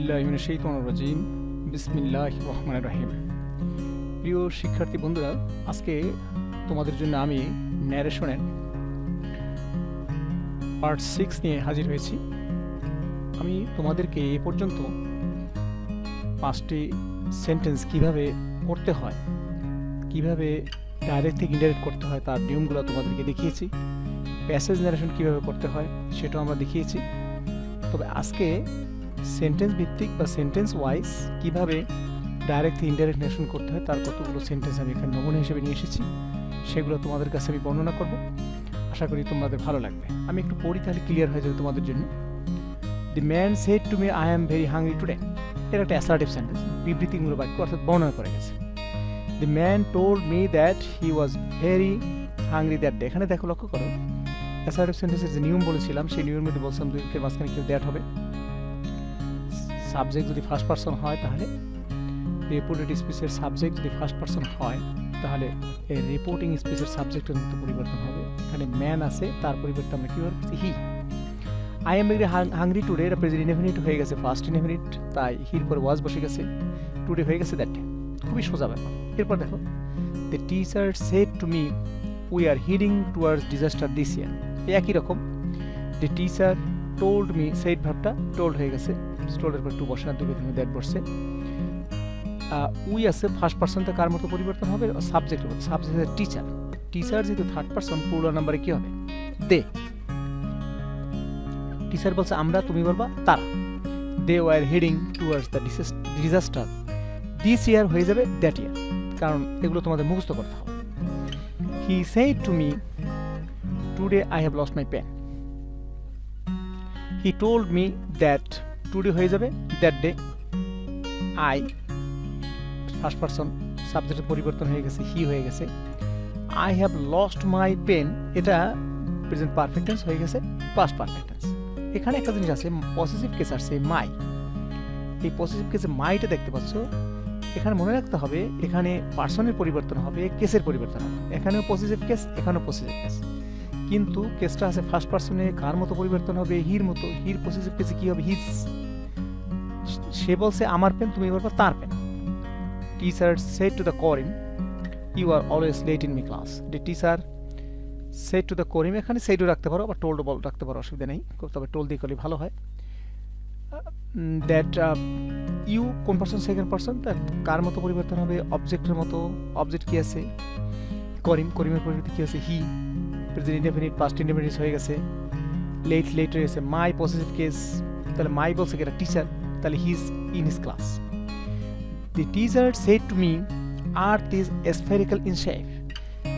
আউযুবিল্লাহি মিনাশ শাইতানির রাজিম বিসমিল্লাহির রহমানির রহিম। প্রিয় শিক্ষার্থী বন্ধুরা, আজকে তোমাদের জন্য আমি ন্যারেশনের পার্ট 6 নিয়ে হাজির হয়েছি। আমি তোমাদেরকে এ পর্যন্ত 5টি সেন্টেন্স কিভাবে করতে হয়, কিভাবে ডাইরেক্ট থেকে ইনডাইরেক্ট করতে হয় তার নিয়মগুলো তোমাদেরকে দেখিয়েছি। প্যাসেজ ন্যারেশন কিভাবে করতে হয় সেটাও আমরা দেখিয়েছি। তবে আজকে সেন্টেন্স ভিত্তিক বা সেন্টেন্স ওয়াইজ কিভাবে ডাইরেক্ট থেকে ইনডাইরেক্ট ন্যারেশন করতে হয় তার কতগুলো সেন্টেন্স আমি এখানে নমুনা হিসেবে নিয়ে এসেছি। সেগুলো তোমাদের কাছে আমি বর্ণনা করব। আশা করি তোমাদের ভালো লাগবে। আমি একটু পড়ি, তাহলে ক্লিয়ার হয়ে যাবে তোমাদের জন্য। দি man said to me I am very hungry today. এটা একটা অ্যাসার্টিভ সেন্টেন্স, বিবৃতিমূলক বাক্য, অর্থাৎ বর্ণনা করে গেছে। The man told me that he was very hungry that day. এখানে দেখো, লক্ষ্য করো, অ্যাসার্টিভ সেন্টেন্সের যে নিয়ম বলেছিলাম সেই নিয়মের মধ্যে বলছিলাম দুই বাক্যের মাঝখানে কেউ দ্যাট হবে। সাবজেক্ট যদি ফার্স্ট পারসন হয় তাহলে রিপোর্টেড স্পিচের সাবজেক্ট যদি ফার্স্ট পারসন হয় তাহলে এই রিপোর্টিং স্পিচের সাবজেক্টের মধ্যে পরিবর্তন হবে। এখানে ম্যান আছে, তার পরিবর্তে আমরা কি করছি, he. I am very hungry today, এটা প্রেজেন্ট ইনডেফিনিট হয়ে গেছে, ফার্স্ট ইনডেফিনিট, তাই হির পরে ওয়াজ বসে গেছে, টুডে হয়ে গেছে দ্যাট ডে। খুবই সোজা ব্যাপার। এরপর দেখো, the teacher said to me we are heading towards disaster this year. একই রকম, the teacher told me, said ভার্বটা টোল্ড হয়ে গেছে, টোল্ডের পর টু বসে না, দুই বেতনে দ্যাট বসছে। উই আছে ফার্স্ট পারসনটা কার মতো পরিবর্তন হবে, সাবজেক্টের মতো। সাবজেক্ট টিচার, টিচার যেহেতু থার্ড পারসন, পুরো নাম্বারে কি হবে, দে। টিচার বলছে আমরা, তুমি বলবা তারা। They were heading towards the disaster this year হয়ে যাবে দ্যাট ইয়ার, কারণ এগুলো তোমাদের মুখস্থ করতে হবে। He said to me today I have lost my pen. He told me that, today হয়ে যাবে that day. I first person, সাবজেক্টের পরিবর্তন হয়ে গেছে, হি হয়ে গেছে। I have lost my pen, এটা প্রেজেন্ট পারফেক্ট টেন্স হয়ে গেছে পাস্ট পারফেক্ট টেন্স। এখানে একটা জিনিস আছে, পজিটিভ কেস আসছে মাই। এই পজিটিভ কেসে মাইটা দেখতে পাচ্ছ, এখানে মনে রাখতে হবে এখানে পার্সনের পরিবর্তন হবে, কেসের পরিবর্তন হবে। এখানেও পজিটিভ কেস, এখানেও পজিটিভ কেস, কিন্তু কেসটা আছে ফার্স্ট পারসনে, কার মতো পরিবর্তন হবে, হির মতো। হির পজিটিভ কেসে কি হবে, হিজ। সে বলছে আমার পেন, তুমি বলবা তার pen. Teacher said to the Korim, you are always late in my class. The teacher said to the Korim, এখানে saidও রাখতে পারো বা told রাখতে পারো, অসুবিধা নেই, তবে told দিয়ে করলে ভালো হয়। That you কোন পারসন, সেকেন্ড পারসন, তার কার মতো পরিবর্তন হবে, অবজেক্টের মতো। অবজেক্ট কি আছে, করিম, করিমের পরিবর্তে কি আছে, হি। প্রেজেন্ট ইনডেফিনিট পাস্ট ইনডেফিনিট হয়ে গেছে, লেট লেট হয়ে গেছে। মাই পজিটিভ কেস, তাহলে মাই বলছে কি এটা টিচার, তাহলে he is in his class. The teacher said to me, earth is spherical in shape.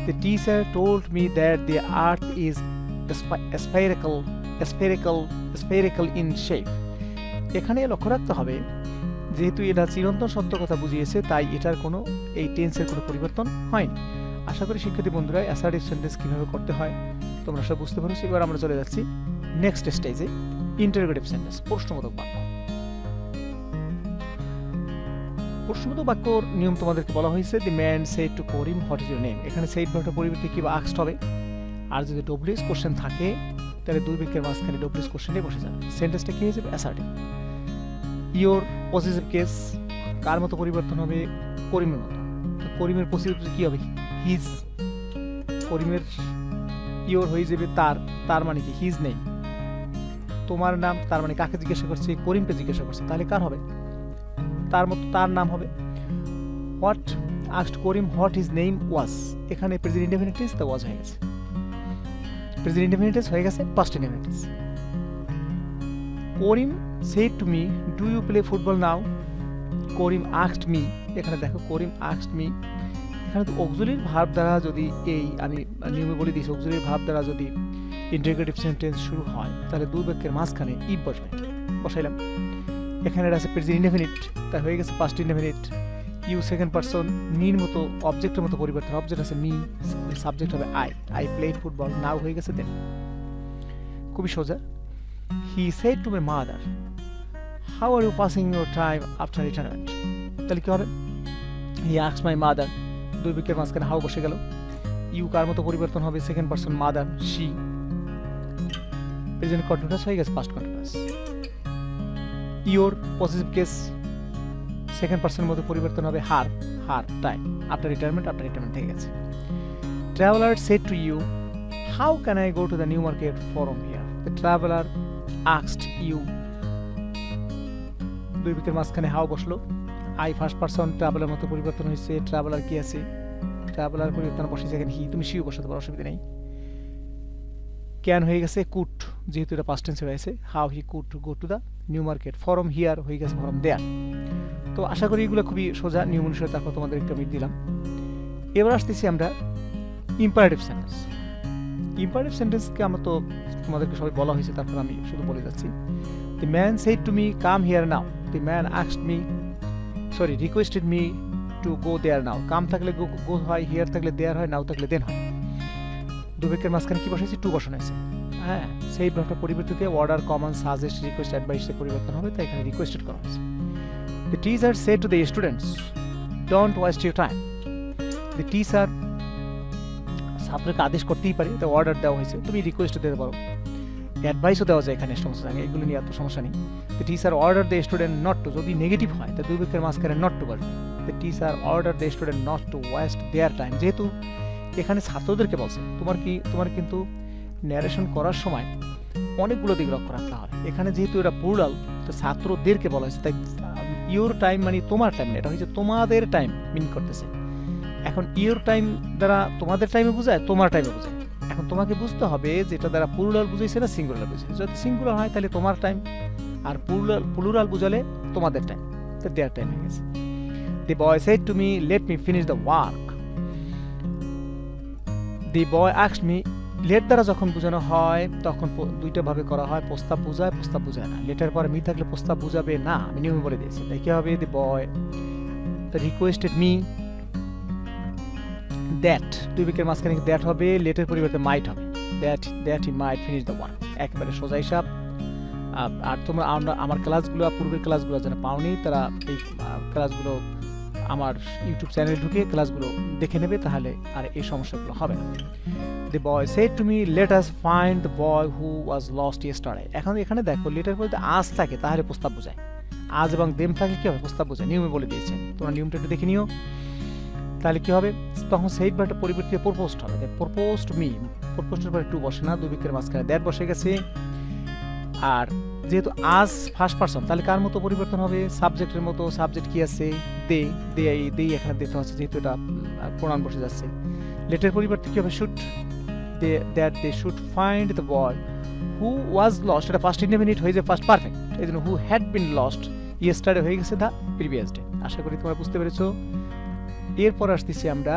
The teacher told me that the earth is spherical in shape. এখানে লক্ষ্য রাখতে হবে, যেহেতু এটা চিরন্তন সত্য কথা বুঝিয়েছে, তাই এটার কোনো এই টেন্সের কোনো পরিবর্তন হয়নি। আশা করি শিক্ষার্থী বন্ধুরা অ্যাসার্টিভ সেন্টেন্স কীভাবে করতে হয় তোমরা সব বুঝতে পারছো। এবার আমরা চলে যাচ্ছি নেক্সট স্টেজে, ইন্টারোগেটিভ সেন্টেন্স, প্রশ্নবোধক বাক্য। প্রশ্নবোধক বাক্যর নিয়ম তোমাদেরকে বলা হয়েছে, দি man said two Karim what is your name. এখানে সেড ভার্বটার পরিবর্তে কি বা আস্কড হবে, আর যদি ডব্লিউএস কোশ্চেন থাকে তাহলে দুই বাক্যের মাঝখানে ডব্লিউএস কোশ্চেনে বসে যাবে, সেন্টেন্সটা কি হয়ে যাবে, অ্যাসার্টিভ। ইওর পজিটিভ কেস, কার মতো পরিবর্তন হবে, করিমের মতো। করিমের পজিটিভ কি হবে, হিজ। করিমের ইওর হয়ে যাবে তার, তার মানে কি, হিজ নেই। তোমার নাম, তার মানে কাকে জিজ্ঞাসা করছে, করিমকে জিজ্ঞাসা করছে, তাহলে কার হবে, তার মতো, তার নাম হবে। What asked Karim what his name was, এখানে প্রেজেন্ট ইনডেফিনিট টেন্স, তা ওয়াজ হয়ে গেছে, প্রেজেন্ট ইনডেফিনিট টেন্স হয়ে গেছে past indefinite tense. Karim said to me do you play football now. Karim asked me, এখানে দেখো করিম আস্কড মি, এখানে তো অক্সিলারি ভার্ব দ্বারা যদি, এই আমি নিয়মে বলে দিয়েছি, অক্সিলারি ভার্ব দ্বারা যদি ইন্টারোগেটিভ সেন্টেন্স শুরু হয় তাহলে দুই বাক্যের মাঝখানে ইফ বসবে, বসাইলাম। এখানে আছে প্রেজেন্ট ইনডেফিনিট, তাই হয়ে গেছে past indefinite. You second person, মির মতো, অবজেক্টের মতো পরিবর্তন, অবজেক্ট আছে মি, সাবজেক্ট হবে I. I played football, now হয়ে গেছে দেন। খুবই সোজা। He said to my mother, how are you passing your time after retirement. তাহলে কি হবে, হি আস্কড মাই মাদার, দুই বাক্যের মাঝখানে হাউ বসে গেল। ইউ কার মতো পরিবর্তন হবে, second person mother, she. Present continuous হয়ে গেছে past continuous. Your positive case second পার্সনের মধ্যে পরিবর্তন হবে হার টাইম আফটার রিটায়ারমেন্ট থেকে গেছে। Traveller said to you, how can I go to the new market from here? The traveller asked you, দুই বিকের মাঝখানে হাউ বসলো, আই ফার্স্ট পার্সন, ট্রাভেলার মতো পরিবর্তন হয়েছে, ট্রাভেলার কি আছে, ট্রাভেলার পরিবর্তন বসেছে এখানে হি, তুমি শিও বসাতে পারো, অসুবিধা নেই। ক্যান হয়ে গেছে কুড, যেহেতু এটা পাস্ট টেন্সে হয়েছে, how he could go to the new market from here হয়ে গেছে ফরম দেয়ার। তো আশা করি এগুলো খুবই সোজা নিয়ম অনুসারে, তারপর তোমাদের একটু আমি দিলাম। এবার আসতেছি আমরা ইম্পারেটিভ সেন্টেন্স। ইম্পারেটিভ সেন্টেন্সকে আমরা তো তোমাদেরকে সবাই বলা হয়েছে, তারপর আমি শুধু বলে যাচ্ছি। The man said to me come here now, the man requested me to go there now. Come থাকলে গো হয়, হিয়ার থাকলে দেয়ার হয়, নাও থাকলে দেন হয়। দুবেকের মাঝখানে কি বসেছে? টু বসানো হয়েছে। হ্যাঁ, সেই ভাবটা পরিবর্তিত অর্ডার, কমন, সাজেস্ট, রিকোয়েস্ট, অ্যাডভাইসে পরিবর্তন হবে, তাই এখানে রিকোয়েস্টেড করা হয়েছে। The teacher said to the students, don't waste your time. The teacher ছাত্রকে আদেশ করতেই পারে, তো অর্ডার দেওয়া হয়েছে, তুমি রিকোয়েস্ট দিতে পারো, অ্যাডভাইসও দেওয়া যায়, এখানে সমস্যা থাকে, এগুলো নিয়ে এত সমস্যা নেই। The teacher ordered the student not to, যদি নেগেটিভ হয় তো দুই বাক্যের মাঝখানে নট টু বলবে। The teacher ordered the student not to waste their time, যেহেতু এখানে ছাত্রদেরকে বলছে, তোমার কিন্তু ন্যারেশন করার সময় অনেকগুলো দিক লক্ষ্য রাখতে হবে। এখানে যেহেতু এটা প্লুরাল, তো ছাত্রদেরকে বলা হয়েছে, তাই ইওর টাইম মানে তোমার টাইম না, এটা হচ্ছে তোমাদের টাইম মিন করতেছে। এখন ইওর টাইম দ্বারা তোমাদের টাইমে বোঝায়, তোমার টাইমে বোঝায়। এখন তোমাকে বুঝতে হবে যেটা দ্বারা প্লুরাল বুঝাইছে না সিঙ্গুলার বুঝাইছে। যদি সিঙ্গুলার হয় তাহলে তোমার টাইম, আর প্লুরাল বুঝালে তোমাদের টাইম, তো দেয়ার টাইম হয়ে গেছে। The boy said to me let me finish the work, the boy asked me. Let দ্বারা যখন বোঝানো হয় তখন দুইটা ভাবে করা হয়, প্রস্তাব বোঝায়, প্রস্তাব বোঝায় না। লেটের পরে মি থাকলে প্রস্তাব বোঝাবে না, আমি নিয়মে বলে দিয়েছি। তাই কি হবে? The boy requested me that, দুই বিকের মাঝখানে দ্যাট হবে, লেটের পরিবর্তে মাইট হবে, that he might finish the work. একেবারে সোজা হিসাব। আর তোমরা আমার ক্লাসগুলো, পূর্বের ক্লাসগুলো যারা পাওনি, তারা এই ক্লাসগুলো আমার ইউটিউব চ্যানেলে ঢুকে ক্লাসগুলো দেখে নেবে, তাহলে আর এই সমস্যাগুলো হবে না। The boy said to me, let us find the boy who was lost yesterday. এখন এখানে দেখো, লেটার পরে আজ থাকে তাহলে প্রস্তাব বোঝায়, আজ এবং দেম থাকে কি হবে? প্রস্তাব বোঝায়। নিয়মে বলে দিয়েছেন, তোমরা নিয়মটা একটু দেখে নিও। তাহলে কি হবে? তখন সেইড ভার্বটা পরিবর্তিত প্রপোজড হবে। প্রপোজড মি, প্রপোজডের পরে টু বসে না, দুই বিকের মাঝখানে দ্যাট বসে গেছে। আর যেহেতু আজ ফার্স্ট পারসন, তাহলে কার মতো পরিবর্তন হবে? সাবজেক্টের মতো। সাবজেক্ট কি আছে? দে এখানে দিতে হচ্ছে, যেহেতু এটা প্রোনাউন বসে যাচ্ছে। লেটের পরিবর্তে কি হবে? Should, that they should find the boy who was lost, এটা ফার্স্ট ইনডেফিনিট হয়ে যায় ফার্স্ট পারফেক্ট, এই জন্য who had been lost yesterday হয়ে গেছে the previous day। আশা করি তোমরা বুঝতে পেরেছো। এরপর আসতেছি আমরা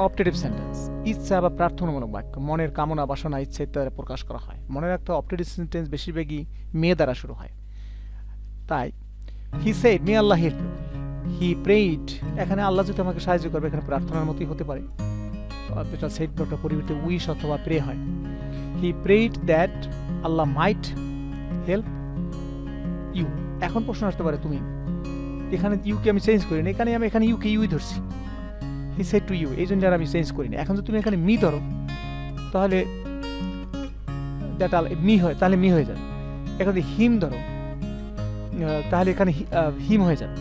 অপটেটিভ সেন্টেন্স। ইচ্ছা বা প্রার্থনামূলক বাক্য, মনের কামনা, বাসনা, ইচ্ছা ইত্যাদি প্রকাশ করা হয়। মনে রাখতে অপটেটিভ সেন্টেন্স বেশিরভাগই মেয়ে দ্বারা শুরু হয়। তাই he said may Allah help you, he prayed, এখানে আল্লাহ যদি আমাকে সাহায্য করবে, এখানে প্রার্থনার মতোই হতে পারে, এটা সেড ভার্বটা পরিবর্তে উইশ অথবা প্রে হয়। He prayed that Allah might help you. এখন প্রশ্ন আসতে পারে, তুমি এখানে ইউকে আমি চেঞ্জ করি না, এখানে ইউকে ইউই ধরছি। হি সেড টু ইউ, এই জন্য আর আমি চেঞ্জ করি না। এখন যদি তুমি এখানে মি ধরো, তাহলে দ্যাট মি হয়, তাহলে মি হয়ে যাবে। এখন যদি হিম ধরো, তাহলে এখানে হিম হয়ে যাবে।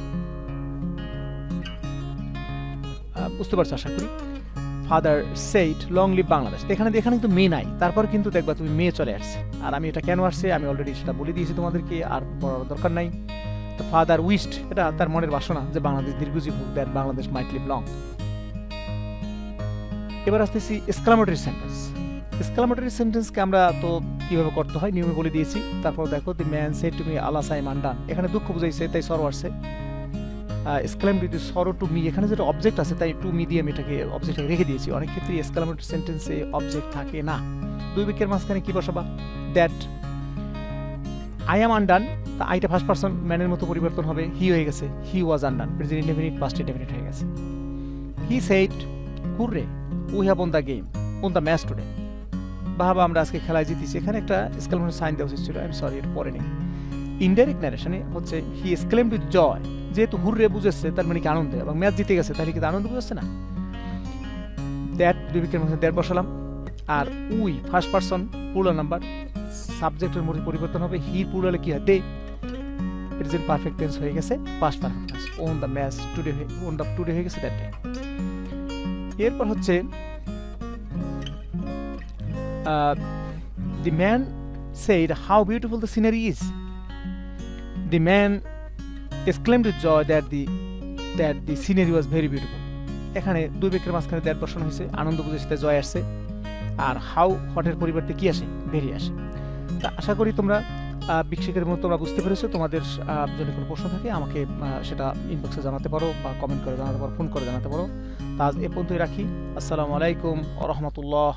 বুঝতে পারছো আশা করি। Father said long live Bangladesh, এখানে কিন্তু মেয়ে নাই, তারপর কিন্তু দেখবা তুমি মেয়ে চলে আসছে। আর আমি এটা কেন আসছে আমি অলরেডি সেটা বলে দিয়েছি তোমাদেরকে, আর বলার দরকার নাই। তো ফাদার উইশড, এটা তার মনের বাসনা যে বাংলাদেশ দীর্ঘজীব হোক, that Bangladesh might live long. এবার আসতেছি এক্সক্লামেটরি সেন্টেন্স। এক্সক্লামেটরি সেন্টেন্সকে আমরা তো কিভাবে করতে হয় নিয়মে বলে দিয়েছি। তারপর দেখো, the man said to me alas I'm done, এখানে দুঃখ বুঝাইছে তাই সরো আসছে। এক্সক্লেমেটরি সরো টু মি, এখানে যেটা অবজেক্ট আছে তাই টু মি দিয়ে আমি এটাকে অবজেক্টটাকে রেখে দিয়েছি। অনেক ক্ষেত্রে এক্সক্লেমেটরি সেন্টেন্সে অবজেক্ট থাকে না। দুই বাক্যের মাঝখানে কি বসাবা? দ্যাট আই অ্যাম আনডান, তা আইটা ফার্স্ট পারসন ম্যানের মতো পরিবর্তন হবে, হি হয়ে গেছে। He was undone, present indefinite past indefinite হয়ে গেছে। He said hurray we have won the game, won the match today, বাবা আমরা আজকে খেলায় জিতেছি। এখানে একটা এক্সক্লেমেটরি সাইন দেওয়া উচিত ছিল, আই এম সরি, এটা পরে নেই। ইনডাইরেক্ট ন্যারেশনে হচ্ছে হি এক্সক্লেমড উইথ জয়, যেহেতু হুররে বুঝেছে তার মানে কি আনন্দ, এবং ম্যাচ জিতে গেছে তাহলে কি আনন্দ বুঝাচ্ছে না? দ্যাট দুই বাক্যের মধ্যে দ্যাট বসালাম। আর we first person plural number, সাবজেক্টের মধ্যে পরিবর্তন হবে, হি প্লুরালে কি হয়? দে, প্রেজেন্ট পারফেক্ট টেন্স হয়ে গেছে past perfect tense, on the match today হয়ে গেছে দ্যাট ডে। এরপর হচ্ছে the man said how beautiful the scenery is. The man exclaimed with joy that the scenery was very beautiful. এখানে দুই বাক্যের মাঝখানে দ্যাট বসানো হয়েছে, আনন্দ বুঝেছে জয় আসছে, আর হাউ হটের পরিবর্তে কি আসে, ভেরি আসে। তা আশা করি তোমরা বিক্ষেকের মতো তোমরা বুঝতে পেরেছো। তোমাদের যদি কোনো প্রশ্ন থাকে আমাকে সেটা ইনবক্সে জানাতে পারো, বা কমেন্ট করে জানাতে পারো, ফোন করে জানাতে পারো। তা আজ এ পর্যন্তই রাখি। আসসালামু আলাইকুম ওয়া রাহমাতুল্লাহ।